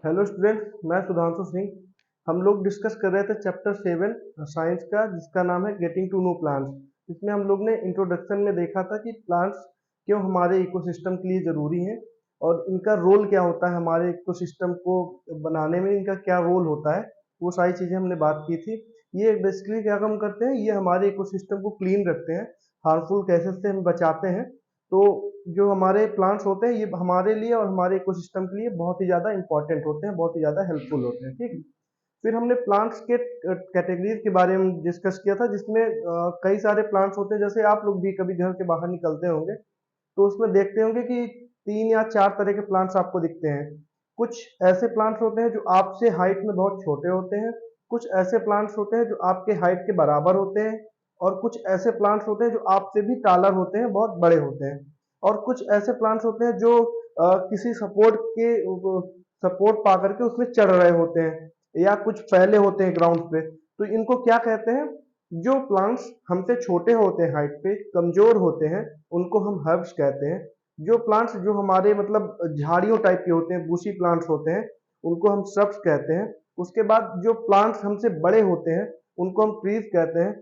Hello student, मैं सुधांशु सिंह। हम लोग डिस्कस कर रहे थे चैप्टर 7 साइंस का, जिसका नाम है गेटिंग टू नो प्लांट्स। इसमें हम लोग ने इंट्रोडक्शन में देखा था कि प्लांट्स क्यों हमारे इकोसिस्टम के लिए ज़रूरी हैं और इनका रोल क्या होता है, हमारे इकोसिस्टम को बनाने में इनका क्या रोल होता है। वो सारी चीज़ें हमने बात की थी। ये बेसिकली क्या काम करते हैं, ये हमारे इकोसिस्टम को क्लीन रखते हैं, हार्मफुल गैसेस से हम बचाते हैं। तो जो हमारे प्लांट्स होते हैं ये हमारे लिए और हमारे इकोसिस्टम के लिए बहुत ही ज़्यादा इंपॉर्टेंट होते हैं, बहुत ही ज़्यादा हेल्पफुल होते हैं। ठीक है। फिर हमने प्लांट्स के कैटेगरीज के बारे में डिस्कस किया था, जिसमें कई सारे प्लांट्स होते हैं। जैसे आप लोग भी कभी घर के बाहर निकलते होंगे तो उसमें देखते होंगे कि 3 या 4 तरह के प्लांट्स आपको दिखते हैं। कुछ ऐसे प्लांट्स होते हैं जो आपसे हाइट में बहुत छोटे होते हैं, कुछ ऐसे प्लांट्स होते हैं जो आपके हाइट के बराबर होते हैं, और कुछ ऐसे प्लांट्स होते हैं जो आपसे भी टालर होते हैं, बहुत बड़े होते हैं। और कुछ ऐसे प्लांट्स होते हैं जो किसी सपोर्ट पा करके उसमें चढ़ रहे होते हैं, या कुछ फैले होते हैं ग्राउंड पे। तो इनको क्या कहते हैं? जो प्लांट्स हमसे छोटे होते हैं, हाइट पे कमजोर होते हैं, उनको हम हर्ब्स कहते हैं। जो प्लांट्स जो हमारे मतलब झाड़ियों टाइप के होते हैं, बुशी प्लांट्स होते हैं, उनको हम श्रब्स कहते हैं। उसके बाद जो प्लांट्स हमसे बड़े होते हैं उनको हम ट्रीज कहते हैं।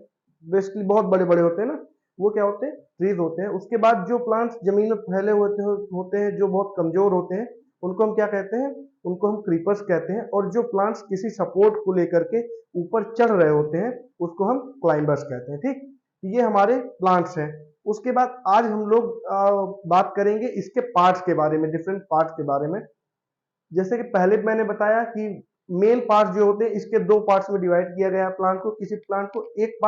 बेसिकली बहुत बड़े बड़े होते हैं ना, वो क्या होते हैं? ट्रीज होते हैं। उसके बाद जो प्लांट्स जमीन में फैले होते हैं, जो बहुत कमजोर होते हैं, उनको हम क्या कहते हैं? उनको हम क्रीपर्स कहते हैं। और जो प्लांट्स किसी सपोर्ट को लेकर के ऊपर चढ़ रहे होते हैं, उसको हम क्लाइंबर्स कहते हैं। ठीक, ये हमारे प्लांट्स हैं। उसके बाद आज हम लोग बात करेंगे इसके पार्ट्स के बारे में, डिफरेंट पार्ट्स के बारे में। जैसे कि पहले मैंने बताया कि मेन पार्ट्स जो होते हैं, इसके दो पार्ट्स में डिवाइड किया गया है प्लांट को। किसी प्लांट को एक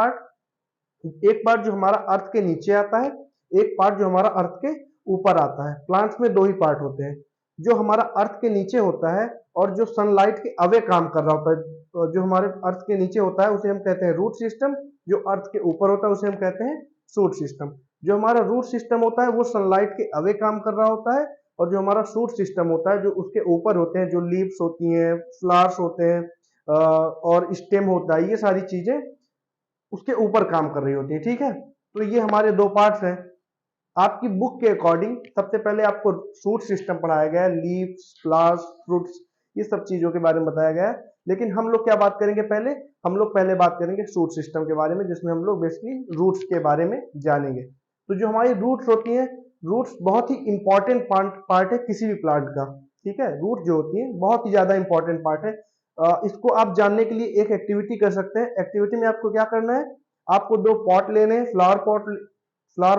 पार्ट जो हमारा अर्थ के नीचे आता है, एक पार्ट जो हमारा अर्थ के ऊपर आता है। प्लांट्स में दो ही पार्ट होते हैं। जो हमारा अर्थ के नीचे होता है और जो सनलाइट के अवे काम कर रहा होता है, तो जो हमारे अर्थ के नीचे होता है उसे हम कहते हैं रूट सिस्टम। जो अर्थ के ऊपर होता है उसे हम कहते हैं शूट सिस्टम। जो हमारा रूट सिस्टम होता है वो सनलाइट के अवे काम कर रहा होता है, और जो हमारा शूट सिस्टम होता है जो उसके ऊपर होते हैं, जो लीव्स होती हैं, फ्लावर्स होते हैं, और स्टेम होता है, ये सारी चीजें उसके ऊपर काम कर रही होती है। ठीक है, तो ये हमारे दो पार्ट्स हैं। आपकी बुक के अकॉर्डिंग सबसे पहले आपको फ्रूट सिस्टम पढ़ाया गया है, लीव्स, फ्लावर्स, फ्रूट्स, ये सब चीजों के बारे में बताया गया है। लेकिन हम लोग क्या बात करेंगे? हम लोग पहले बात करेंगे फ्रूट सिस्टम के बारे में, जिसमें हम लोग बेसिकली रूट्स के बारे में जानेंगे। तो जो हमारी रूट्स होती हैं, रूट्स बहुत ही इंपॉर्टेंट पार्ट है किसी भी प्लांट का। ठीक है, रूट जो होती है बहुत ही ज्यादा इंपॉर्टेंट पार्ट है। इसको आप जानने के लिए एक एक्टिविटी कर सकते हैं। एक्टिविटी में आपको क्या करना है? आपको दो पॉट लेने हैं, फ्लावर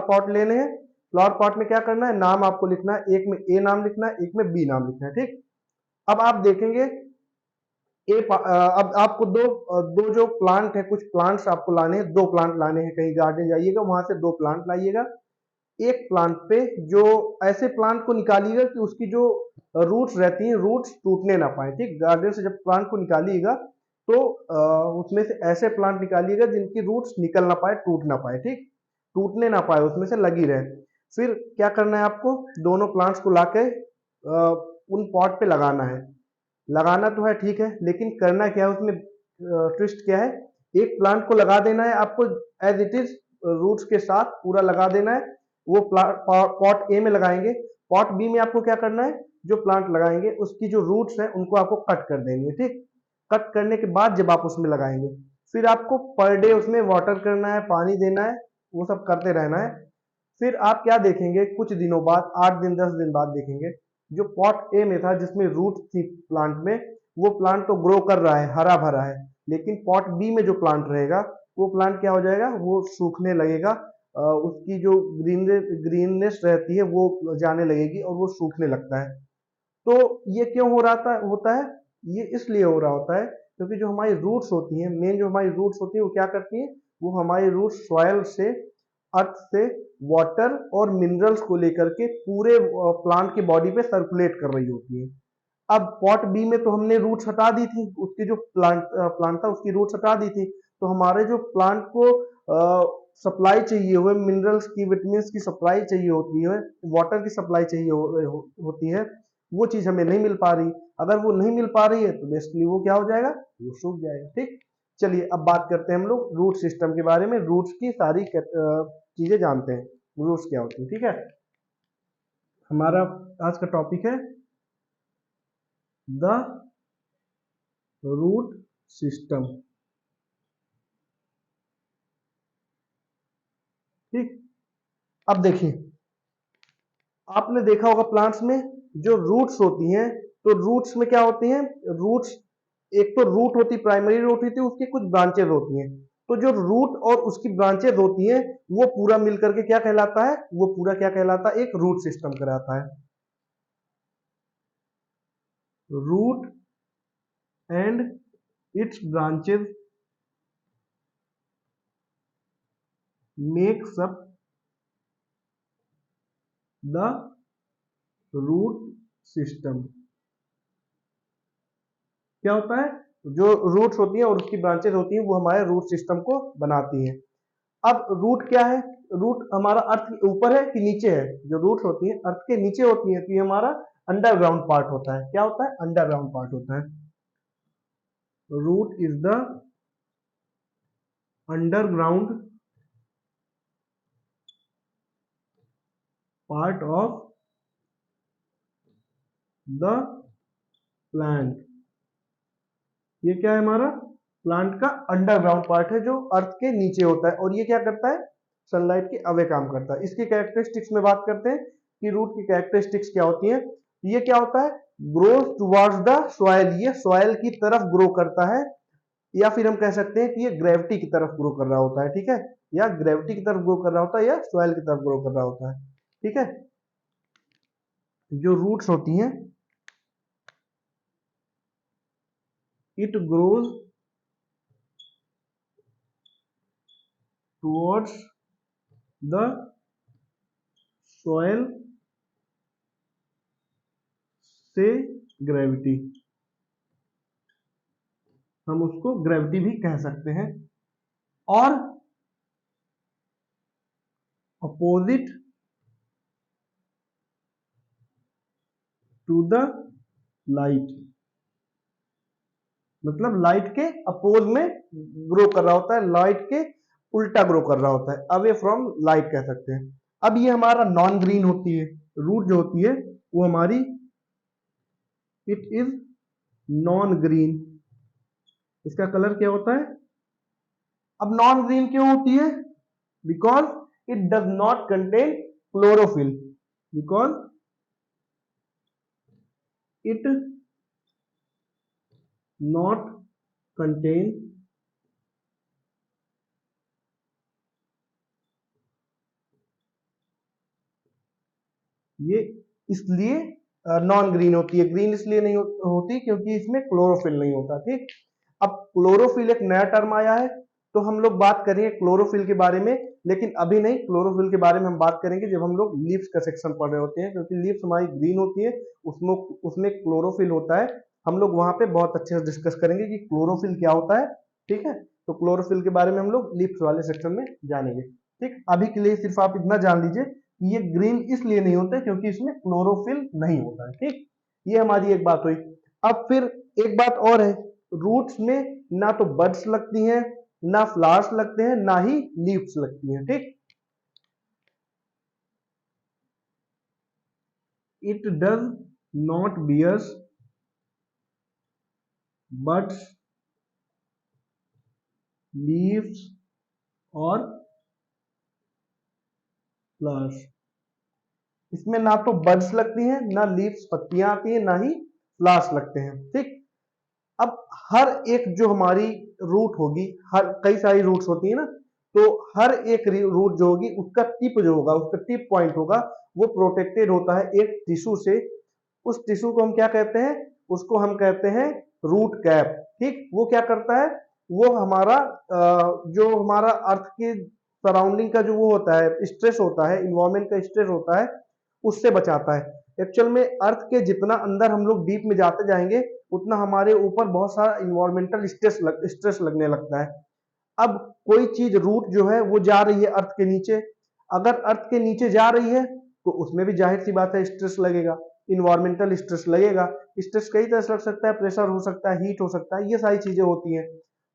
पॉट लेने हैं। फ्लावर पॉट में क्या करना है? नाम आपको लिखना है। एक में ए नाम लिखना है, एक में बी नाम लिखना है। ठीक, अब आप देखेंगे अब आपको दो जो प्लांट है, कुछ प्लांट्स आपको लाने हैं, दो प्लांट लाने हैं। कहीं गार्डन जाइएगा, वहां से दो प्लांट लाइएगा। एक प्लांट पे जो ऐसे प्लांट को निकालिएगा कि उसकी जो रूट्स रहती हैं, रूट्स टूटने ना पाए। ठीक, गार्डन से जब प्लांट को निकालिएगा तो उसमें से ऐसे प्लांट निकालिएगा जिनकी रूट्स निकल ना पाए, टूट ना पाए। ठीक, टूटने ना पाए, उसमें से लगी रहे। फिर क्या करना है आपको? दोनों प्लांट्स को लाके उन पॉट पे लगाना है। लगाना तो है, ठीक है, लेकिन करना क्या है उसमें? ट्विस्ट क्या है? एक प्लांट को लगा देना है आपको एज इट इज, रूट्स के साथ पूरा लगा देना है। वो पॉट ए में लगाएंगे। पॉट बी में आपको क्या करना है? जो प्लांट लगाएंगे उसकी जो रूट्स हैं उनको आपको कट कर देंगे। ठीक, कट करने के बाद जब आप उसमें लगाएंगे, फिर आपको पर डे उसमें वाटर करना है, पानी देना है, वो सब करते रहना है। फिर आप क्या देखेंगे? कुछ दिनों बाद, 8 दिन 10 दिन बाद देखेंगे, जो पॉट ए में था जिसमें रूट थी प्लांट में, वो प्लांट तो ग्रो कर रहा है, हरा भरा है। लेकिन पॉट बी में जो प्लांट रहेगा, वो प्लांट क्या हो जाएगा? वो सूखने लगेगा। उसकी जो ग्रीननेस रहती है वो जाने लगेगी और वो सूखने लगता है। तो ये क्यों हो रहा था होता है? ये इसलिए हो रहा होता है क्योंकि जो हमारी रूट्स होती हैं, मेन जो हमारी रूट्स होती है वो क्या करती हैं? वो हमारी रूट्स सॉइल से, अर्थ से वाटर और मिनरल्स को लेकर के पूरे प्लांट की बॉडी पे सर्कुलेट कर रही होती है। अब पॉट बी में तो हमने रूट्स हटा दी थी, उसकी जो प्लांट था उसकी रूट्स हटा दी थी। तो हमारे जो प्लांट को सप्लाई चाहिए हुए मिनरल्स की, विटामिन की सप्लाई चाहिए होती है, वाटर की सप्लाई चाहिए होती है, वो चीज हमें नहीं मिल पा रही। अगर वो नहीं मिल पा रही है तो बेसिकली वो क्या हो जाएगा? वो सूख जाएगा। ठीक, चलिए अब बात करते हैं हम लोग रूट सिस्टम के बारे में। रूट्स की सारी चीजें जानते हैं, रूट्स क्या होती है। ठीक है, हमारा आज का टॉपिक है द रूट सिस्टम। ठीक, अब देखिए, आपने देखा होगा प्लांट्स में जो रूट्स होती हैं, तो रूट्स में क्या होती हैं, रूट्स, एक तो रूट होती, प्राइमरी रूट होती है, उसकी कुछ ब्रांचेज होती हैं। तो जो रूट और उसकी ब्रांचेज होती हैं, वो पूरा मिलकर के क्या कहलाता है, वो पूरा क्या कहलाता है, एक रूट सिस्टम कहलाता है। Root and its branches makes up the root system. क्या होता है, जो रूट्स होती हैं और उसकी ब्रांचेज होती हैं, वो हमारे रूट सिस्टम को बनाती हैं। अब रूट क्या है, रूट हमारा अर्थ के ऊपर है कि नीचे है, जो रूट्स होती हैं अर्थ के नीचे होती हैं, तो ये हमारा अंडरग्राउंड पार्ट होता है। क्या होता है, अंडरग्राउंड पार्ट होता है। Root is the underground part of the plant. ये क्या है, हमारा प्लांट का अंडरग्राउंड पार्ट है, जो अर्थ के नीचे होता है, और ये क्या करता है, सनलाइट के अवे काम करता है। इसकी कैरेक्टरिस्टिक्स में बात करते हैं कि रूट की कैरेक्टरिस्टिक्स क्या होती हैं। ये क्या होता है, ग्रो टुवर्ड्स द सॉइल, ये सॉइल की तरफ ग्रो करता है, या फिर हम कह सकते हैं कि ये ग्रेविटी की तरफ ग्रो कर रहा होता है। ठीक है, या ग्रेविटी की तरफ ग्रो कर रहा होता है, या सॉइल की तरफ ग्रो कर रहा होता है। ठीक है, जो रूट्स होती हैं, it grows towards the soil से ग्रेविटी, हम उसको ग्रेविटी भी कह सकते हैं। और अपोजिट टू द लाइट, मतलब लाइट के अपोज में ग्रो कर रहा होता है, लाइट के उल्टा ग्रो कर रहा होता है, अवे फ्रॉम लाइट कह सकते हैं। अब ये हमारा नॉन ग्रीन होती है, रूट जो होती है वो हमारी, इट इज नॉन ग्रीन, इसका कलर क्या होता है। अब नॉन ग्रीन क्यों होती है, because it does not contain chlorophyll, because it not contain ये इसलिए नॉन ग्रीन होती है। ग्रीन इसलिए नहीं होती क्योंकि इसमें क्लोरोफिल नहीं होता। ठीक, अब क्लोरोफिल एक नया टर्म आया है, तो हम लोग बात करेंगे क्लोरोफिल के बारे में, लेकिन अभी नहीं। क्लोरोफिल के बारे में हम बात करेंगे जब हम लोग लीव्स का सेक्शन पढ़ रहे होते हैं, क्योंकि लीव्स हमारी ग्रीन होती है, उसमें उसमें क्लोरोफिल होता है। हम लोग वहां पे बहुत अच्छे से डिस्कस करेंगे कि क्लोरोफिल क्या होता है। ठीक है, तो क्लोरोफिल के बारे में हम लोग लीव्स वाले सेक्शन में जानेंगे। ठीक, अभी के लिए सिर्फ आप इतना जान लीजिए, ये ग्रीन इसलिए नहीं होता क्योंकि इसमें क्लोरोफिल नहीं होता है। ठीक, ये हमारी एक बात हुई। अब फिर एक बात और है, रूट्स में ना तो बड्स लगती हैं, ना फ्लावर्स लगते हैं, ना ही लीव्स लगती हैं। ठीक, it does not bears buds, leaves और फ्लावर्स। इसमें ना तो बड्स लगती हैं, ना लीव्स पत्तियां आती हैं, ना ही फ्लावर्स लगते हैं। ठीक, अब हर एक जो हमारी रूट होगी, हर कई सारी रूट्स होती है ना, तो हर एक रूट जो होगी उसका टिप जो होगा, उसका टिप पॉइंट होगा, वो प्रोटेक्टेड होता है एक टिश्यू से। उस टिश्यू को हम क्या कहते हैं, उसको हम कहते हैं रूट कैप। ठीक, वो क्या करता है, वो हमारा जो हमारा अर्थ के सराउंडिंग का जो वो होता है, स्ट्रेस होता है, इन्वायरमेंट का स्ट्रेस होता है, उससे बचाता है। एक्चुअल में अर्थ के जितना अंदर हम लोग डीप में जाते जाएंगे, उतना हमारे ऊपर बहुत सारा इन्वायरमेंटल स्ट्रेस लगने लगता है। अब कोई चीज रूट जो है वो जा रही है अर्थ के नीचे, अगर अर्थ के नीचे जा रही है तो उसमें भी जाहिर सी बात है स्ट्रेस लगेगा, इन्वायरमेंटल स्ट्रेस लगेगा। स्ट्रेस कई तरह से लग सकता है, प्रेशर हो सकता है, हीट हो सकता है, ये सारी चीजें होती हैं।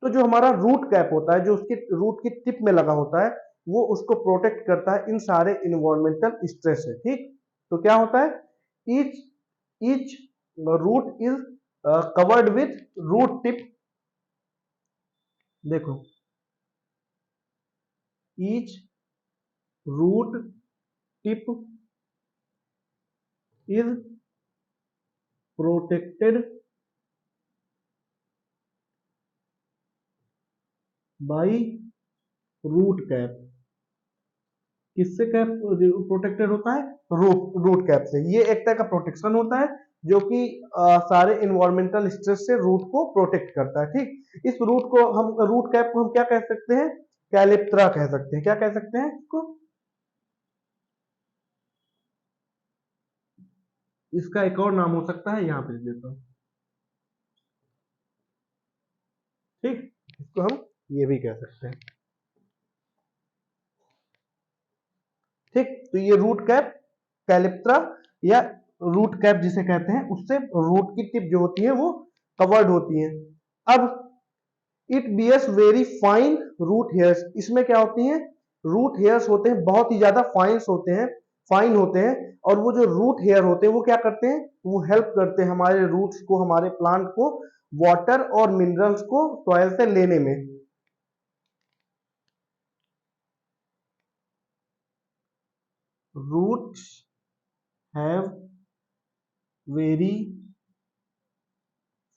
तो जो हमारा रूट कैप होता है, जो उसके रूट की टिप में लगा होता है, वो उसको प्रोटेक्ट करता है इन सारे इन्वायरमेंटल स्ट्रेस से। ठीक, तो क्या होता है, each each root is covered with root tip, देखो each root tip is protected by root cap. किससे कैप प्रोटेक्टेड होता है? रूट कैप से। ये एक तरह का प्रोटेक्शन होता है जो कि सारे इन्वायरमेंटल स्ट्रेस से रूट को प्रोटेक्ट करता है। ठीक, इस रूट कैप को हम क्या कह सकते हैं? कैलिप्त्रा कह सकते हैं। क्या कह सकते हैं इसको? इसका एक और नाम हो सकता है, यहां पे लिख देता हूं। ठीक, इसको हम ये भी कह सकते हैं। ठीक, तो ये रूट कैप कैलिप्त्रा या रूट कैप जिसे कहते हैं, उससे रूट की टिप जो होती है वो कवर्ड होती है। अब it bears very fine root hairs, इसमें क्या होती हैं? रूट हेयर्स होते हैं, बहुत ही ज्यादा फाइन होते हैं। और वो जो रूट हेयर होते हैं वो क्या करते हैं? वो हेल्प करते हैं हमारे रूट्स को, हमारे प्लांट को वाटर और मिनरल्स को सॉइल से लेने में। Roots have very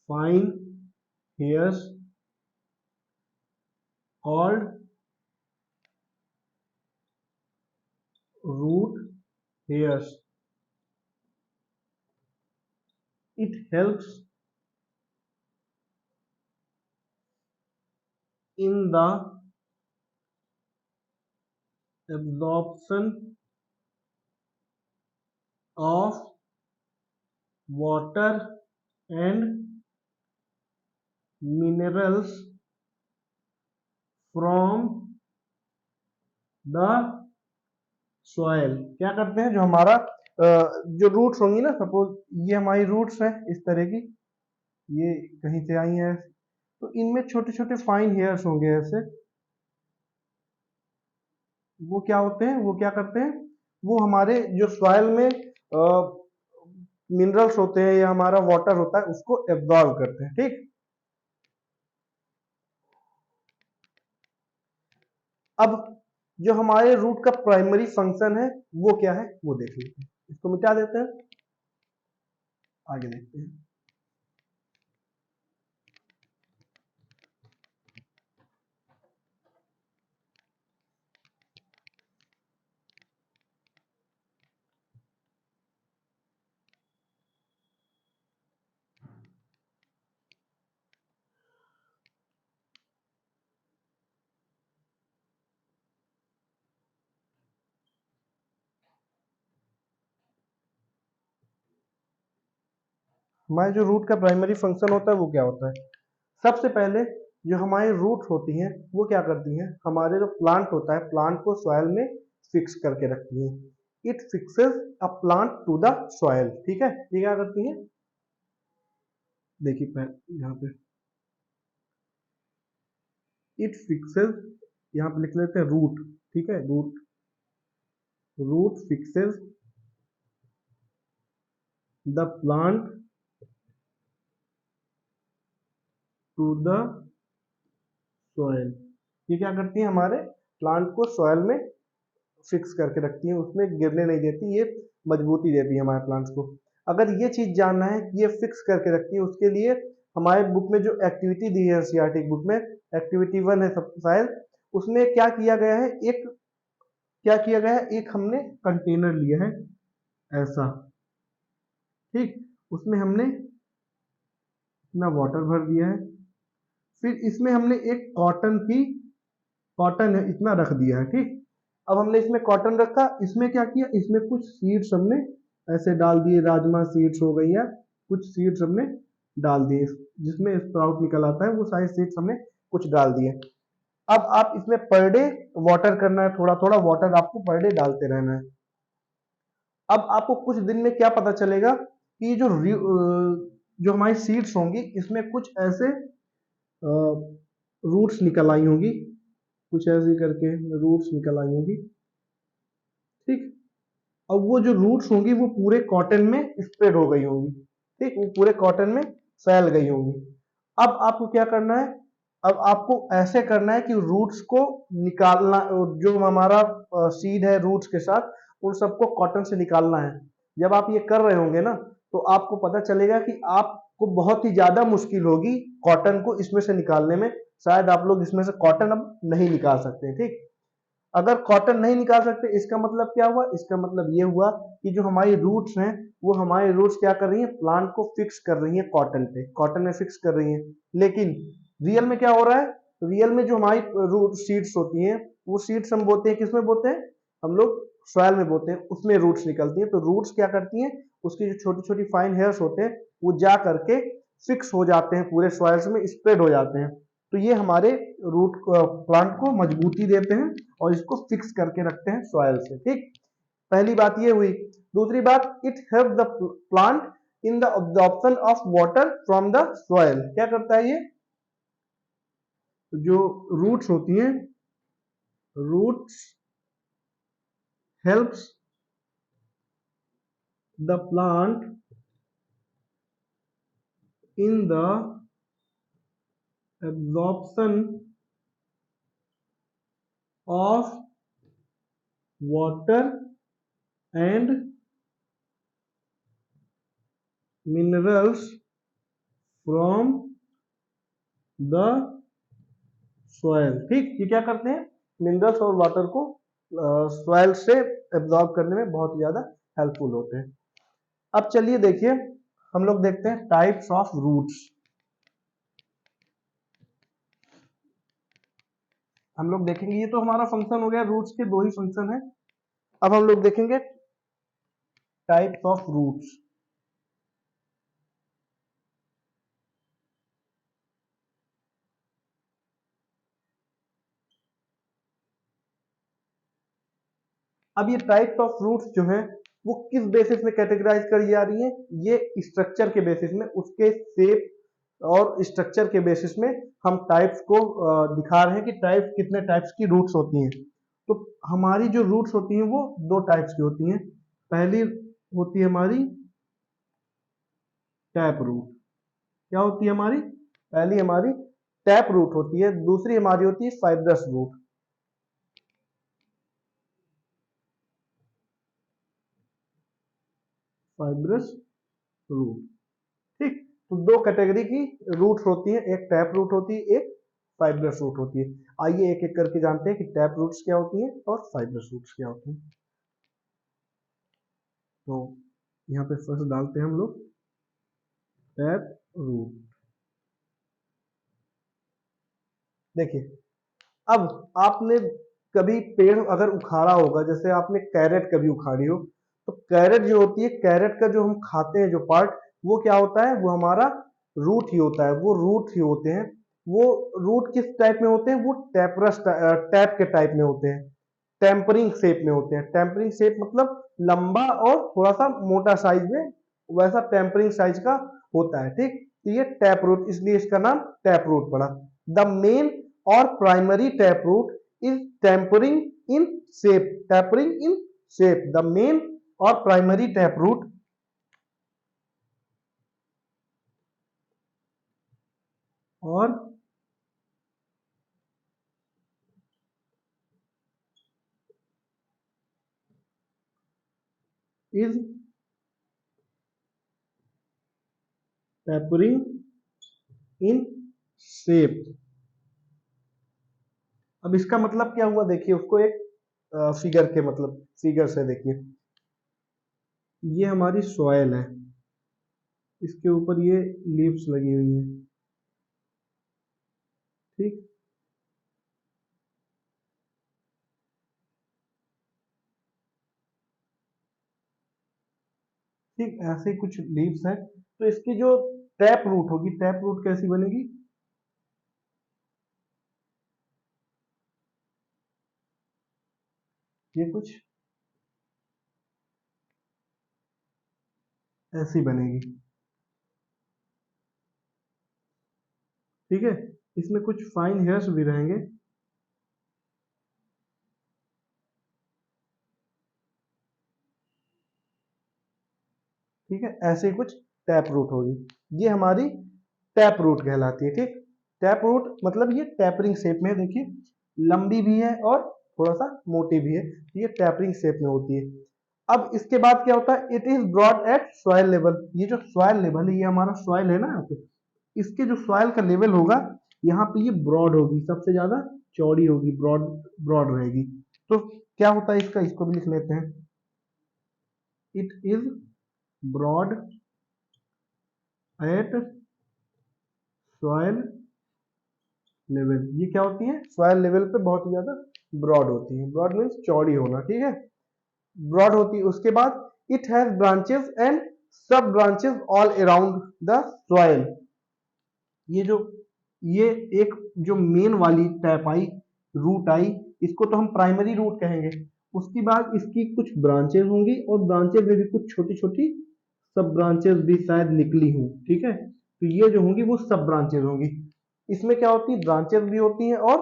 fine hairs called root hairs. It helps in the absorption of water and minerals from the soil। क्या करते हैं? जो हमारा जो रूट्स होंगी ना, सपोज ये हमारी रूट्स है इस तरह की, ये कहीं से आई है, तो इनमें छोटे छोटे फाइन हेयर्स होंगे ऐसे। वो क्या होते हैं? वो क्या करते हैं? वो हमारे जो सॉइल में मिनरल्स होते हैं या हमारा वाटर होता है उसको एब्जॉर्ब करते हैं। ठीक, अब जो हमारे रूट का प्राइमरी फंक्शन है वो क्या है वो देख लेते हैं। इसको मिटा देते हैं, आगे देखते हैं। हमारे जो रूट का प्राइमरी फंक्शन होता है वो क्या होता है? सबसे पहले जो हमारी रूट होती हैं वो क्या करती हैं? हमारे जो प्लांट होता है, प्लांट को सॉइल में फिक्स करके रखती हैं। It fixes a plant to the soil. ठीक है, ये क्या करती हैं? देखिए यहाँ पे इट फिक्सेस, यहाँ पे लिख लेते हैं रूट। ठीक है, root fixes the plant to the soil. ये क्या करती है? हमारे प्लांट को सॉइल में फिक्स करके रखती है, उसमें गिरने नहीं देती, ये मजबूती देती है हमारे प्लांट्स को। अगर ये चीज जानना है कि ये फिक्स करके रखती है, उसके लिए हमारे बुक में जो एक्टिविटी दी है एनसीईआरटी बुक में, एक्टिविटी 1 है सब शायद, उसमें क्या किया गया है? एक हमने कंटेनर लिया है ऐसा। ठीक, उसमें हमने इतना वाटर भर दिया है, फिर इसमें हमने एक कॉटन है इतना रख दिया है। ठीक, अब हमने इसमें कॉटन रखा, इसमें क्या किया? इसमें कुछ सीड्स हमने ऐसे डाल दिए, राजमा सीड्स हो गई या कुछ सीड्स हमने डाल दिए, जिसमें स्प्राउट निकल आता है, वो सारे सीड्स हमने कुछ डाल दिए। अब आप इसमें पर डे वाटर करना है, थोड़ा थोड़ा वाटर आपको पर डे डालते रहना है। अब आपको कुछ दिन में क्या पता चलेगा कि जो हमारी सीड्स होंगी इसमें कुछ ऐसे रूट्स निकल आई होंगी, कुछ ऐसे करके रूट्स निकल आई होंगी। ठीक, अब वो जो रूट्स होंगी वो पूरे कॉटन में स्प्रेड हो गई होंगी। ठीक, वो पूरे कॉटन में फैल गई होंगी। अब आपको क्या करना है, अब आपको ऐसे करना है कि रूट्स को निकालना, जो हमारा सीड है रूट्स के साथ, उन सबको कॉटन से निकालना है। जब आप ये कर रहे होंगे ना, तो आपको पता चलेगा कि आपको बहुत ही ज्यादा मुश्किल होगी कॉटन को इसमें से निकालने में। शायद आप लोग इसमें से कॉटन अब नहीं निकाल सकते हैं। ठीक, अगर कॉटन नहीं निकाल सकते, इसका मतलब क्या हुआ, इसका मतलब ये हुआ कि जो हमारी रूट्स हैं, वो हमारी रूट्स क्या कर रही हैं, प्लांट को फिक्स कर रही हैं कॉटन पे, कॉटन में फिक्स कर रही हैं। लेकिन रियल में क्या हो रहा है, रियल में जो हमारी रूट सीड्स होती हैं, वो सीड्स हम बोते हैं, किसमें बोते हैं, हम लोग सॉइल में बोते हैं, उसमें रूट्स निकलती हैं। तो रूट्स क्या करती हैं, उसकी जो छोटी छोटी फाइन हेयर्स होते हैं, वो जा करके फिक्स हो जाते हैं, पूरे सॉइल्स में स्प्रेड हो जाते हैं। तो ये हमारे रूट प्लांट को मजबूती देते हैं और इसको फिक्स करके रखते हैं सॉइल से। ठीक, पहली बात ये हुई। दूसरी बात, it help the plant in the absorption of water from the soil. क्या करता है ये, जो रूट्स होती हैं, roots helps the plant in the absorption of water and minerals from the soil। ठीक, ये क्या करते हैं, मिनरल्स और वाटर को सॉइल से एब्जॉर्ब करने में बहुत ज्यादा हेल्पफुल होते हैं। अब चलिए देखिए, हम लोग देखते हैं टाइप्स ऑफ रूट्स। हम लोग देखेंगे, ये तो हमारा फंक्शन हो गया, रूट्स के दो ही फंक्शन है। अब हम लोग देखेंगे टाइप्स ऑफ रूट्स। अब ये टाइप्स ऑफ रूट्स जो हैं, वो किस बेसिस में कैटेगराइज करी जा रही है, ये स्ट्रक्चर के बेसिस में, उसके शेप और स्ट्रक्चर के बेसिस में हम टाइप्स को दिखा रहे हैं कि टाइप कितने टाइप्स की रूट्स होती हैं। तो हमारी जो रूट्स होती हैं वो दो टाइप्स की होती हैं। पहली होती है हमारी टैप रूट। क्या होती है हमारी, पहली हमारी टैप रूट होती है, दूसरी हमारी होती है फाइब्रस रूट। Fibrous root. ठीक, तो दो कैटेगरी की रूट्स होती हैं, एक टैप रूट होती है, एक फाइब्रस रूट होती है। आइए एक एक करके जानते हैं कि टैप रूट्स क्या होती हैं और फाइब्रस रूट्स क्या होती हैं। तो यहाँ पे फर्स्ट डालते हैं हम लोग टैप रूट। देखिए, अब आपने कभी पेड़ अगर उखाड़ा होगा, जैसे आपने कैरेट कभी उखाड़ी हो, तो कैरेट जो होती है, कैरेट का जो हम खाते हैं जो पार्ट, वो क्या होता है, वो हमारा रूट ही होता है, वो रूट ही होते हैं। वो रूट किस टाइप में होते हैं, वो टेपरस टैप के टाइप में होते हैं, टेम्परिंग शेप में होते हैं। टेम्परिंग शेप मतलब लंबा और थोड़ा सा मोटा साइज में, वैसा टेम्परिंग साइज का होता है। ठीक, तो ये टैप रूट, इसलिए इसका नाम टैप रूट पड़ा। द मेन और primary tap root is tempering in shape, tempering in shape. The main और प्राइमरी टैप रूट और इज टेम्परिंग इन शेप। अब इसका मतलब क्या हुआ, देखिए उसको एक फिगर के मतलब फिगर से देखिए। ये हमारी सॉइल है, इसके ऊपर ये लीव्स लगी हुई है। ठीक, ठीक ऐसे कुछ लीव्स हैं। तो इसकी जो टैप रूट होगी, टैप रूट कैसी बनेगी, ये कुछ ऐसी बनेगी। ठीक है, इसमें कुछ फाइन हेयर्स भी रहेंगे। ठीक है, ऐसे ही कुछ टैप रूट होगी। ये हमारी टैप रूट कहलाती है। ठीक, टैप रूट मतलब ये टैपरिंग शेप में, देखिए लंबी भी है और थोड़ा सा मोटी भी है, ये टैपरिंग शेप में होती है। अब इसके बाद क्या होता है, it is broad at soil level. ये जो सॉइल लेवल है, ये हमारा सॉइल है ना यहाँ पे, इसके जो सॉइल का लेवल होगा यहाँ पे ये ब्रॉड होगी, सबसे ज्यादा चौड़ी होगी, ब्रॉड ब्रॉड रहेगी। तो क्या होता है इसका, इसको भी लिख लेते हैं, it is broad at soil level. ये क्या होती है, सॉइल लेवल पे बहुत ही ज्यादा ब्रॉड होती है। ब्रॉड मीन्स चौड़ी होना, ठीक है, ब्रॉड होती है। उसके बाद इट हैज ब्रांचेस एंड सब branches all around the soil. ये जो ये एक जो मेन वाली टैप आई, रूट आई, इसको तो हम प्राइमरी रूट कहेंगे। उसके बाद इसकी कुछ ब्रांचेस होंगी और ब्रांचेस में भी कुछ छोटी छोटी सब ब्रांचेस भी शायद निकली हूँ, ठीक है। तो ये जो होंगी वो सब ब्रांचेस होंगी। इसमें क्या होती है, ब्रांचेस भी होती हैं और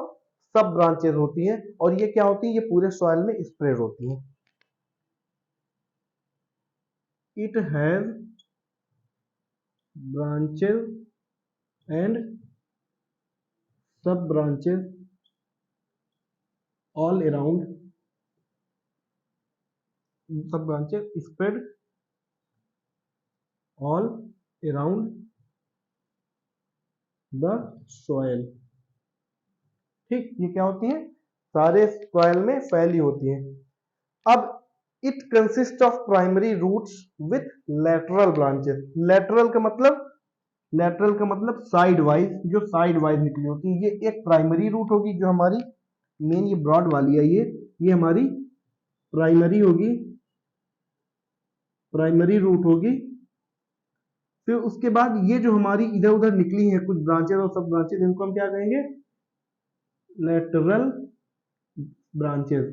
सब ब्रांचेस होती हैं, और ये क्या होती है, ये पूरे सॉइल में स्प्रेड होती हैं। इट हैज ब्रांचेस एंड सब ब्रांचेस ऑल अराउंड, सब branches spread all around the soil. ठीक, ये क्या होती है, सारे सॉइल में फैली होती है। अब it consist of primary roots with lateral branches. Lateral का मतलब साइड वाइज, जो साइड वाइज निकली होती है। ये एक प्राइमरी रूट होगी जो हमारी मेन, ये ब्रॉड वाली है, ये हमारी प्राइमरी होगी, प्राइमरी रूट होगी। फिर उसके बाद ये जो हमारी इधर उधर निकली है कुछ ब्रांचेस और सब ब्रांचेस, इनको हम क्या कहेंगे, लेटरल ब्रांचेस।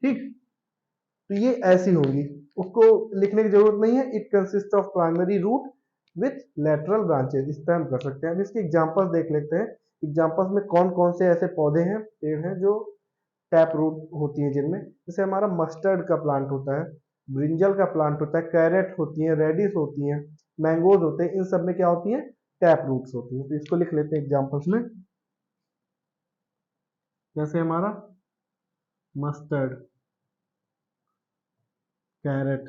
ठीक, तो ये ऐसी होंगी, उसको लिखने की जरूरत नहीं है। It consist of primary root with lateral branches, इस तरह हम कर सकते हैं। अब इसके एग्जांपल्स देख लेते हैं, एग्जांपल्स में कौन कौन से ऐसे पौधे हैं, पेड़ हैं जो टैप रूट होती है जिनमें, जैसे हमारा मस्टर्ड का प्लांट होता है, ब्रिंजल का प्लांट होता है, कैरेट होती है, रेडिस होती है, मैंगोज होते हैं, इन सब में क्या होती है, टैप रूट्स होती है। तो इसको लिख लेते हैं एग्जांपल्स में, जैसे हमारा mustard, carrot,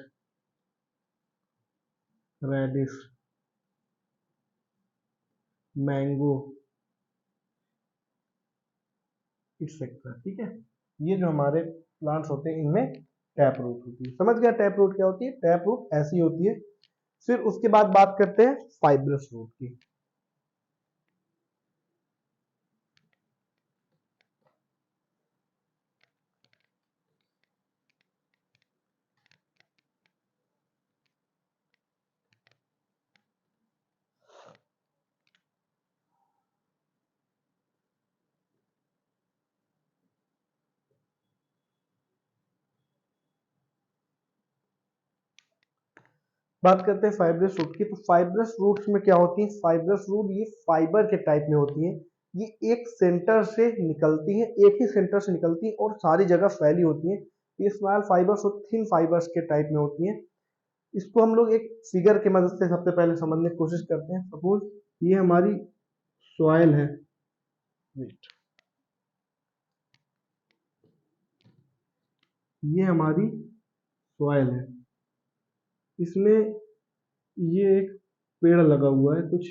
radish, mango, etcetera. ठीक है, ये जो हमारे प्लांट्स होते हैं इनमें टैप रूट होती है। समझ गया टैप रूट क्या होती है, टैप रूट ऐसी होती है। फिर उसके बाद बात करते हैं फाइब्रस रूट की। बात करते हैं फाइब्रस रूट की। तो फाइब्रस रूट्स में क्या होती है, फाइब्रस रूट ये फाइबर के टाइप में होती है। ये एक सेंटर से निकलती है, एक ही सेंटर से निकलती है और सारी जगह फैली होती है। ये स्मॉल फाइबर्स और थिन फाइबर्स के टाइप में होती हैं। इसको हम लोग एक फिगर की मदद से सबसे पहले समझने की कोशिश करते हैं। सपोज ये हमारी सॉइल है, वेट, ये हमारी सॉइल है, इसमें ये एक पेड़ लगा हुआ है कुछ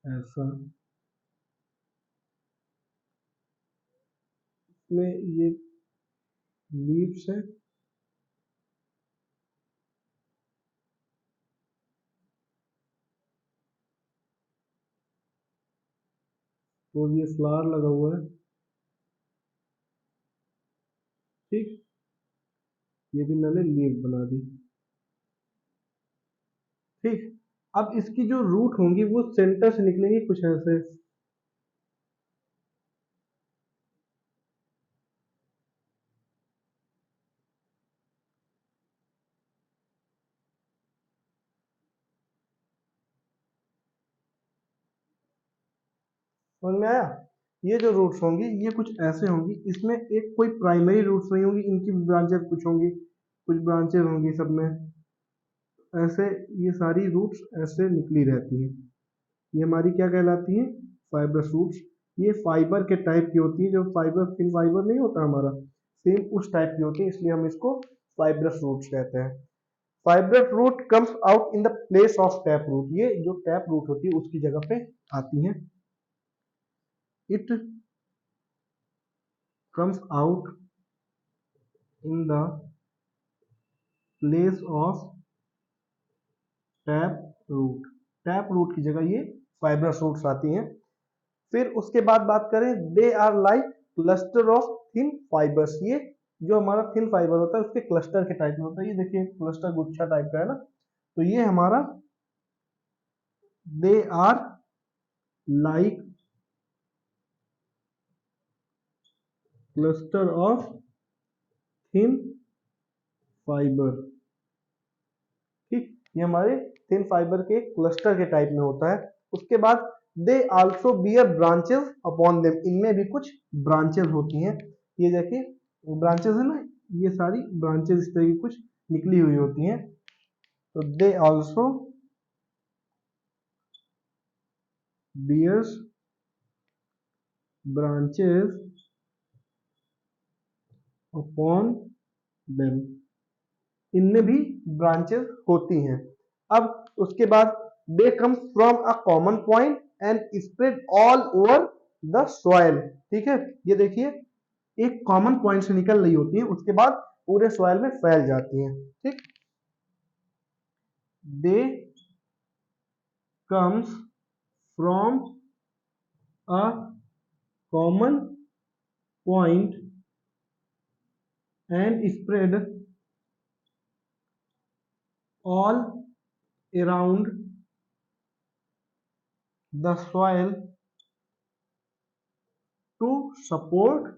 ऐसा, इसमें ये लीव्स है, तो ये फ्लावर लगा हुआ है। ठीक, ये भी मैंने लीव बना दी। ठीक, अब इसकी जो रूट होंगी वो सेंटर से निकलेंगी कुछ ऐसे। समझ में आया, ये जो रूट्स होंगी ये कुछ ऐसे होंगी, इसमें एक कोई प्राइमरी रूट्स नहीं होंगी, इनकी ब्रांचेस कुछ होंगी, कुछ ब्रांचेस होंगी सब में। ऐसे ये सारी रूट्स ऐसे निकली रहती हैं, ये हमारी क्या कहलाती हैं, फाइब्रस रूट्स। ये फाइबर के टाइप की होती है, जो फाइबर थिन फाइबर नहीं होता हमारा, सेम उस टाइप की होती है, इसलिए हम इसको फाइब्रस रूट्स कहते हैं। Fibrous root comes out in the place of tap root, ये जो टैप रूट होती है उसकी जगह पे आती है। It comes out in the place of tap root की जगह ये फाइब्रस रूट्स आती हैं। फिर उसके बाद बात करें, they are like cluster of thin fibres, ये जो हमारा थिन फाइबर होता है उसके क्लस्टर के टाइप में होता है, ये देखिए क्लस्टर गुच्छा टाइप का है ना, तो ये हमारा they are like cluster of thin fibre, ठीक, ये हमारे थिन फाइबर के क्लस्टर के टाइप में होता है। उसके बाद they also bear branches upon them, इनमें भी कुछ ब्रांचेस होती हैं, ये देखिए ब्रांचेस है ना, ये सारी ब्रांचेस इस तरह की कुछ निकली हुई होती हैं, तो they also bears branches upon them, इनमें भी ब्रांचेस होती हैं। अब उसके बाद they come from a common point and spread all over the soil, ठीक है, ये देखिए एक कॉमन पॉइंट से निकल रही होती है, उसके बाद पूरे सॉइल में फैल जाती हैं, ठीक। They comes from a common point and spread all around the soil to support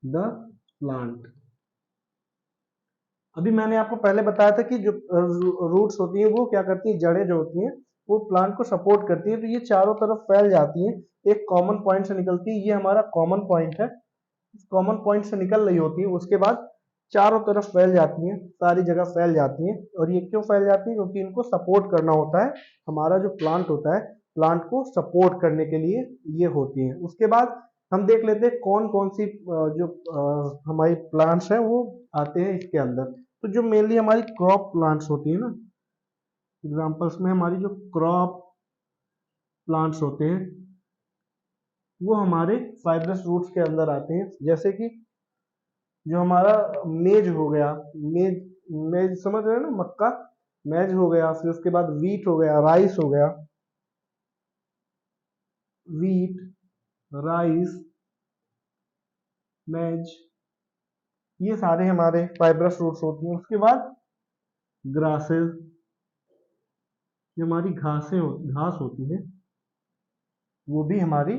the plant। अभी मैंने आपको पहले बताया था कि जो रूट्स होती हैं वो क्या करती हैं, जड़ें जो होती हैं वो प्लांट को सपोर्ट करती हैं, तो ये चारों तरफ फैल जाती हैं, एक कॉमन पॉइंट से निकलती है, ये हमारा कॉमन पॉइंट है, इस कॉमन पॉइंट से निकल रही होती है, उसके बाद चारों तरफ फैल जाती हैं, सारी जगह फैल जाती हैं। और ये क्यों फैल जाती है, क्योंकि इनको सपोर्ट करना होता है, हमारा जो प्लांट होता है प्लांट को सपोर्ट करने के लिए ये होती हैं। उसके बाद हम देख लेते हैं कौन कौन सी जो हमारी प्लांट्स हैं वो आते हैं इसके अंदर। तो जो मेनली हमारी क्रॉप प्लांट्स होती है ना, एग्जाम्पल्स में हमारी जो क्रॉप प्लांट्स होते हैं वो हमारे फाइब्रस रूट्स के अंदर आते हैं, जैसे कि जो हमारा मेज हो गया, मेज मेज समझ रहे हैं ना, मक्का, मेज हो गया, फिर उसके बाद वीट हो गया, राइस हो गया, वीट, राइस, मेज, ये सारे हमारे फाइब्रस रूट्स होती हैं। उसके बाद ग्रासेस, जो हमारी घास होती है वो भी हमारी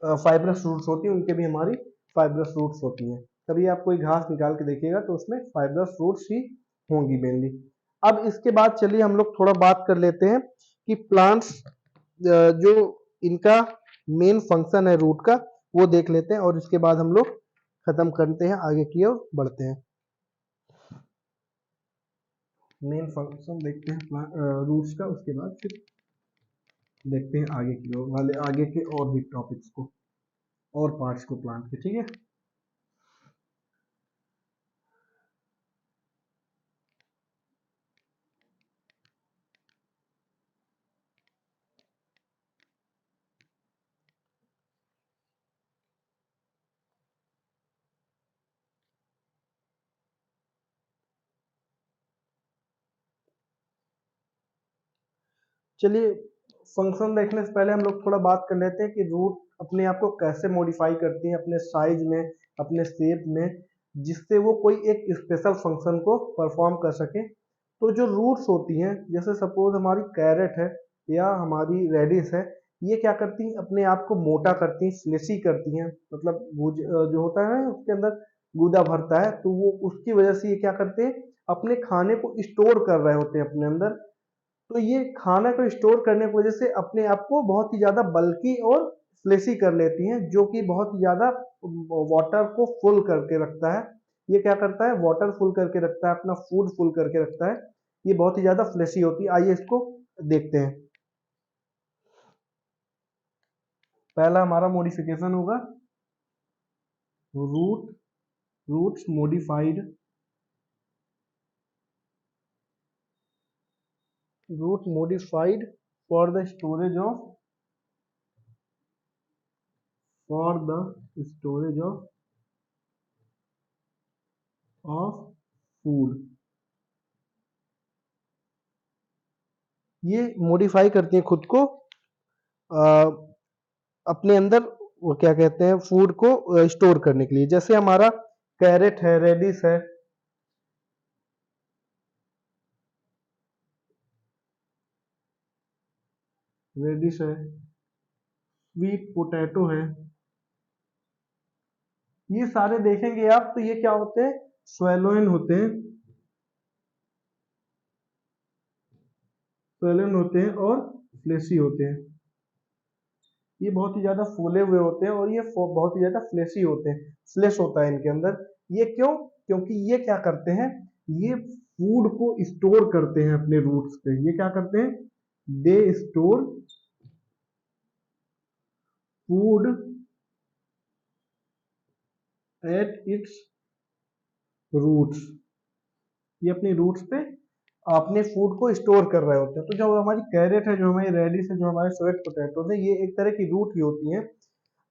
फाइब्रस रूट्स होती है, उनके भी हमारी फाइब्रस रूट्स होती हैं। कभी आप कोई घास निकाल के देखिएगा तो उसमें फाइब्रस रूट्स ही होंगी मेनली। अब इसके बाद चलिए हम लोग थोड़ा बात कर लेते हैं कि प्लांट्स जो इनका मेन फंक्शन है रूट का वो देख लेते हैं, और इसके बाद हम लोग खत्म करते हैं, आगे की ओर बढ़ते हैं। मेन फंक्शन देखते हैं रूट्स का, उसके बाद फिर देखते हैं आगे की ओर वाले आगे के और भी टॉपिक्स को और पार्ट्स को प्लांट के, ठीक है। चलिए फंक्शन देखने से पहले हम लोग थोड़ा बात कर लेते हैं कि रूट अपने आप को कैसे मॉडिफाई करती हैं अपने साइज में, अपने शेप में, जिससे वो कोई एक स्पेशल फंक्शन को परफॉर्म कर सके। तो जो रूट्स होती हैं, जैसे सपोज हमारी कैरेट है या हमारी रेडिश है, ये क्या करती हैं, अपने आप को मोटा करती हैं, फ्लेशी करती हैं, मतलब जो होता है ना उसके अंदर गूदा भरता है, तो वो उसकी वजह से ये क्या करते हैं, अपने खाने को स्टोर कर रहे होते हैं अपने अंदर। तो ये खाना को स्टोर करने की वजह से अपने आप को बहुत ही ज़्यादा बल्की और फ्लेशी कर लेती हैं, जो कि बहुत ही ज़्यादा वाटर को फुल करके रखता है। ये क्या करता है, वाटर फुल करके रखता है, अपना फूड फुल करके रखता है। ये बहुत ही ज्यादा फ्लैशी होती है। आइए इसको देखते हैं। पहला हमारा मॉडिफिकेशन होगा root, roots modified, root modified for the storage of, for the storage of food. ये मॉडिफाई करती है खुद को अपने अंदर, वो क्या कहते हैं, फूड को स्टोर करने के लिए। जैसे हमारा कैरेट है, रेडिस है, रेडिस है, स्वीट पोटैटो है, ये सारे देखेंगे आप तो ये क्या होते हैं, स्वेलोइन होते हैं, स्वेलोइन होते हैं और फ्लेशी होते हैं। ये बहुत ही ज्यादा फूले हुए होते हैं और ये बहुत ही ज्यादा फ्लेशी होते हैं, फ्लेश होता है इनके अंदर। ये क्यों? क्योंकि ये क्या करते हैं, ये फूड को स्टोर करते हैं अपने रूट्स पे। ये क्या करते हैं, they store food at its roots. ये अपने रूट्स पे अपने फूड को स्टोर कर रहे होते हैं। तो जो हमारी कैरेट है, जो हमारी रेडिश है, जो हमारे स्वीट पोटैटो है, ये एक तरह की रूट ही होती हैं।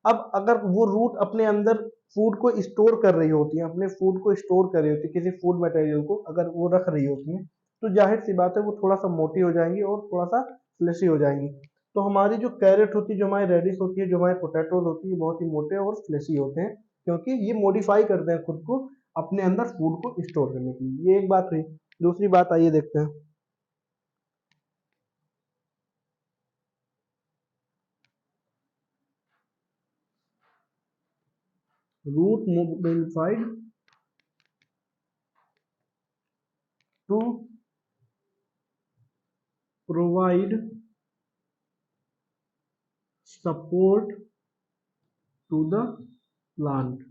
अब अगर वो रूट अपने अंदर फूड को स्टोर कर रही होती है, अपने फूड को स्टोर कर रही होती है, किसी फूड मटेरियल को अगर वो रख रही होती है, तो जाहिर सी बात है वो थोड़ा सा मोटी हो जाएंगी और थोड़ा सा फ्लेशी हो जाएंगी। तो हमारी जो कैरेट होती है, जो हमारी रेडिश होती है, जो हमारे पोटैटोज होती है, बहुत ही मोटे और फ्लेशी होते हैं, क्योंकि ये मॉडिफाई करते हैं खुद को अपने अंदर फूड को स्टोर करने के लिए। ये एक बात हुई। दूसरी बात आइए देखते हैं। Root modified to provide support to the plant.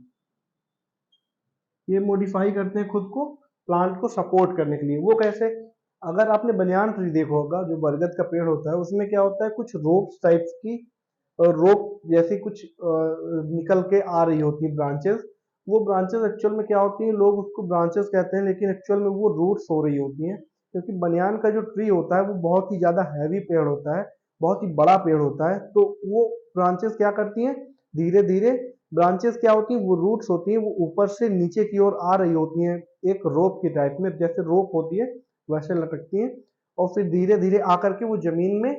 ये मॉडिफाई करते हैं खुद को प्लांट को सपोर्ट करने के लिए। वो कैसे? अगर आपने बनियान ट्री देखा होगा, जो बरगद का पेड़ होता है, उसमें क्या होता है, कुछ रोप्स टाइप्स की, रोप जैसी कुछ निकल के आ रही होती है, ब्रांचेस। वो ब्रांचेस एक्चुअल में क्या होती है, लोग उसको ब्रांचेस कहते हैं, लेकिन एक्चुअल में वो रूट्स हो रही होती हैं। क्योंकि बनियान का जो ट्री होता है वो बहुत ही ज्यादा हैवी पेड़ होता है, बहुत ही बड़ा पेड़ होता है। तो वो ब्रांचेस क्या करती हैं, धीरे धीरे ब्रांचेस क्या होती हैं, वो रूट्स होती हैं, वो ऊपर से नीचे की ओर आ रही होती हैं, एक रोप की टाइप में, जैसे रोप होती है वैसे लटकती हैं। और फिर धीरे धीरे आकर के वो जमीन में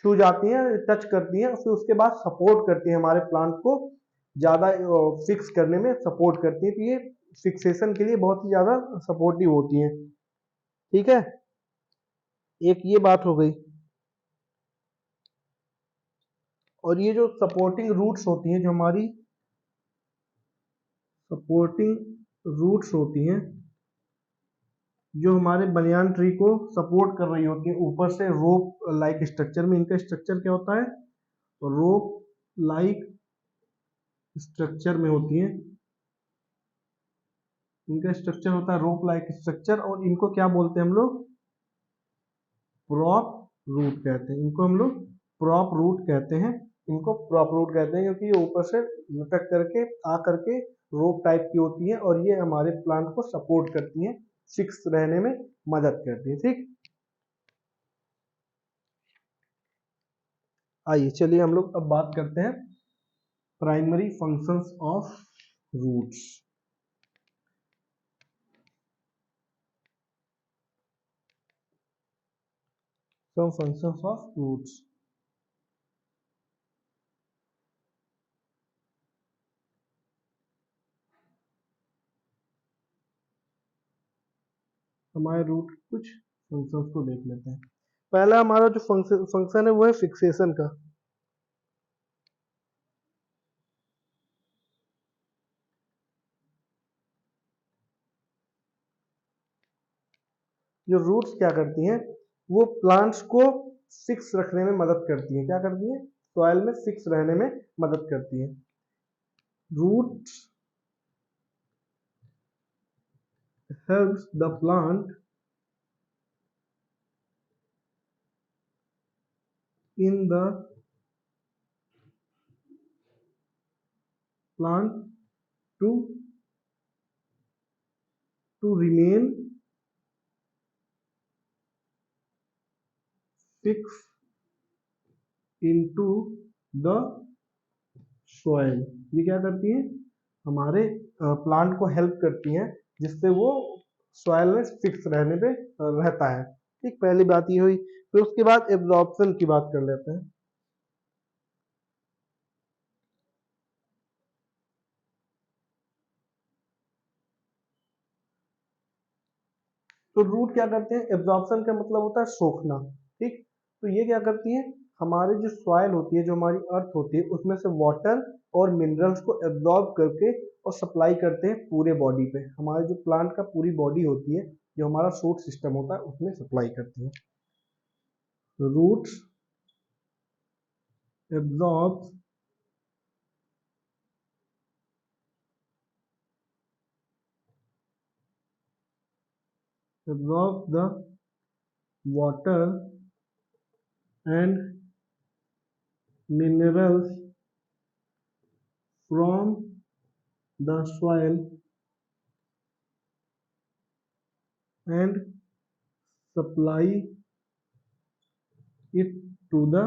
छू जाती हैं, टच करती हैं, फिर उसके बाद सपोर्ट करती हैं हमारे प्लांट को, ज्यादा फिक्स करने में सपोर्ट करती हैं। तो ये फिक्सेशन के लिए बहुत ही ज्यादा सपोर्टिव होती हैं। ठीक है, एक ये बात हो गई। और ये जो सपोर्टिंग रूट्स होती हैं, जो हमारी सपोर्टिंग रूट्स होती हैं, जो हमारे बनियान ट्री को सपोर्ट कर रही होती है ऊपर से रोप लाइक स्ट्रक्चर में। इनका स्ट्रक्चर क्या होता है, रोप लाइक स्ट्रक्चर में होती है। इनका स्ट्रक्चर होता है रोप लाइक स्ट्रक्चर, और इनको क्या बोलते हैं हम लोग, प्रॉप रूट कहते हैं। इनको हम लोग प्रॉप रूट कहते हैं। इनको प्रॉप रूट कहते हैं क्योंकि ये ऊपर से लटक करके आ करके रोप टाइप की होती है, और ये हमारे प्लांट को सपोर्ट करती हैं, फिक्स रहने में मदद करती है। ठीक, आइए चलिए हम लोग अब बात करते हैं primary functions of roots. Some functions of roots. हमारे रूट कुछ फंक्शंस को देख लेते हैं। पहला हमारा जो फंक्शन है वो है फिक्सेशन का। जो रूट्स क्या करती हैं, वो प्लांट्स को फिक्स रखने में मदद करती हैं। क्या करती हैं, सॉइल में फिक्स रहने में मदद करती हैं। Roots helps the plant in the plant to remain fixed into the soil। ये क्या करती है, हमारे प्लांट को हेल्प करती हैं जिससे वो सॉइल में फिक्स रहने पे रहता है। ठीक, पहली बात ये हुई। फिर उसके बाद एब्जॉर्प्शन की बात कर लेते हैं। तो रूट क्या करते हैं, एब्जॉर्प्शन का मतलब होता है सोखना। ठीक, तो ये क्या करती है, हमारी जो सॉइल होती है, जो हमारी अर्थ होती है, उसमें से वाटर और मिनरल्स को एब्जॉर्ब करके और सप्लाई करते हैं पूरे बॉडी पे। हमारे जो प्लांट का पूरी बॉडी होती है, जो हमारा शूट सिस्टम होता है, उसमें सप्लाई करती है। Roots absorb the water and minerals from the soil and supply it to the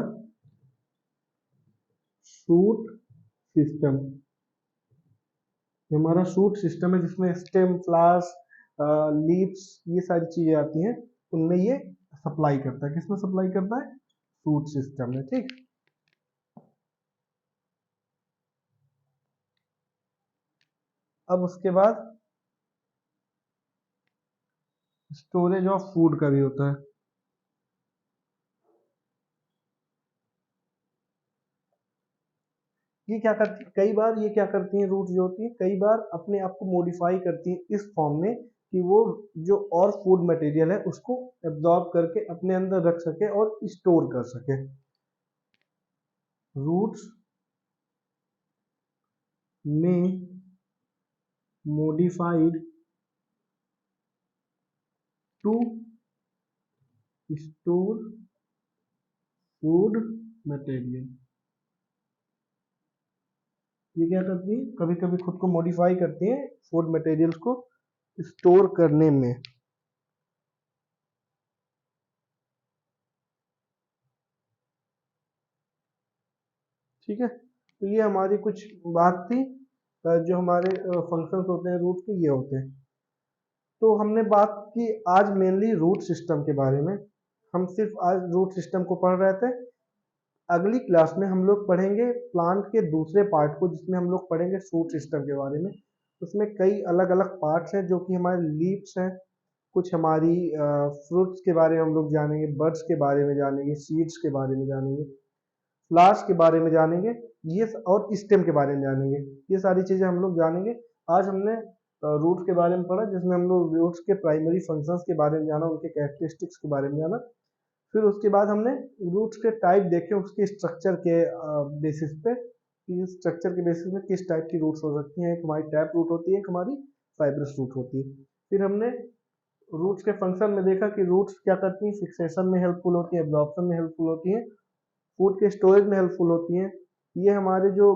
shoot system। हमारा शूट सिस्टम है जिसमें स्टेम, फ्लावर्स, लीव्स, ये सारी चीजें आती हैं, उनमें ये सप्लाई करता है। किसमें सप्लाई करता है, शूट सिस्टम में। ठीक, अब उसके बाद स्टोरेज ऑफ फूड का भी होता है। ये क्या करती है, कई बार ये क्या करती हैं, रूट जो होती है कई बार अपने आप को मॉडिफाई करती हैं इस फॉर्म में कि वो जो और फूड मटेरियल है उसको एब्जॉर्ब करके अपने अंदर रख सके और स्टोर कर सके। रूट्स में modified to store food material। ये क्या करती है, कभी कभी खुद को मॉडिफाई करती हैं फूड मटेरियल्स को स्टोर करने में। ठीक है, तो ये हमारी कुछ बात थी। जो हमारे फंक्शंस होते हैं रूट के, ये होते हैं। तो हमने बात की आज मेनली रूट सिस्टम के बारे में। हम सिर्फ आज रूट सिस्टम को पढ़ रहे थे। अगली क्लास में हम लोग पढ़ेंगे प्लांट के दूसरे पार्ट को, जिसमें हम लोग पढ़ेंगे शूट सिस्टम के बारे में। उसमें कई अलग अलग पार्ट्स हैं, जो कि हमारे लीव्स हैं, कुछ हमारी फ्रूट्स के बारे में हम लोग जानेंगे, बर्ड्स के बारे में जानेंगे, सीड्स के बारे में जानेंगे, फ्लावर्स के बारे में जानेंगे, ये और स्टेम के बारे में जानेंगे। ये सारी चीज़ें हम लोग जानेंगे। आज हमने रूट के बारे में पढ़ा, जिसमें हम लोग रूट्स के प्राइमरी फंक्शंस के बारे में जाना, उनके कैरेक्टरिस्टिक्स के बारे में जाना। फिर उसके बाद हमने रूट्स के टाइप देखे, उसके स्ट्रक्चर के बेसिस पे, कि स्ट्रक्चर के बेसिस में किस टाइप की रूट्स हो सकती हैं। एक हमारी टैप रूट होती है, एक हमारी फाइब्रस रूट होती है। फिर हमने रूट्स के फंक्शन में देखा कि रूट्स क्या करती हैं, फिक्सेशन में हेल्पफुल होती है, एब्जॉर्प्शन में हेल्पफुल होती है, फूड के स्टोरेज में हेल्पफुल होती हैं। ये हमारे जो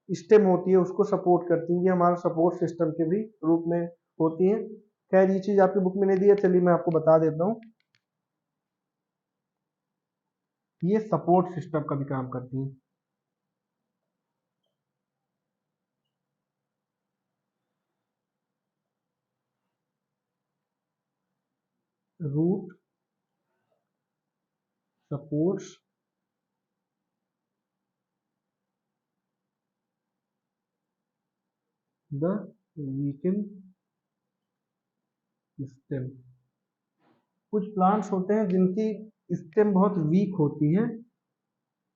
स्टेम होती है उसको सपोर्ट करती हैं। ये हमारा सपोर्ट सिस्टम के भी रूप में होती हैं। खैर, ये चीज़ आपकी बुक में नहीं दी है, चलिए मैं आपको बता देता हूँ। ये सपोर्ट सिस्टम का भी काम करती हैं। Root supports the weaken stem. कुछ प्लांट्स होते हैं जिनकी स्टेम बहुत वीक होती है,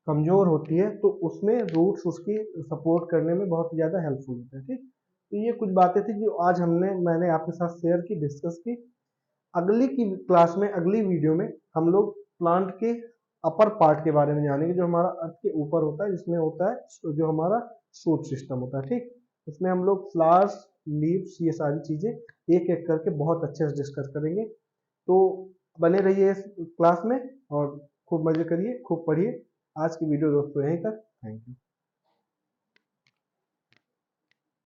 कमजोर होती है, तो उसमें रूट्स उसकी सपोर्ट करने में बहुत ज़्यादा हेल्पफुल होते हैं। ठीक, तो ये कुछ बातें थी जो आज मैंने आपके साथ शेयर की, डिस्कस की। अगली की क्लास में, अगली वीडियो में हम लोग प्लांट के अपर पार्ट के बारे में जानेंगे, जो हमारा अर्थ के ऊपर होता है, जिसमें होता है जो हमारा शूट सिस्टम होता है। ठीक, इसमें हम लोग फ्लावर्स, लीव्स, ये सारी चीज़ें एक एक करके बहुत अच्छे से डिस्कस करेंगे। तो बने रहिए इस क्लास में और खूब मजे करिए, खूब पढ़िए। आज की वीडियो दोस्तों यहीं तक। Thank you.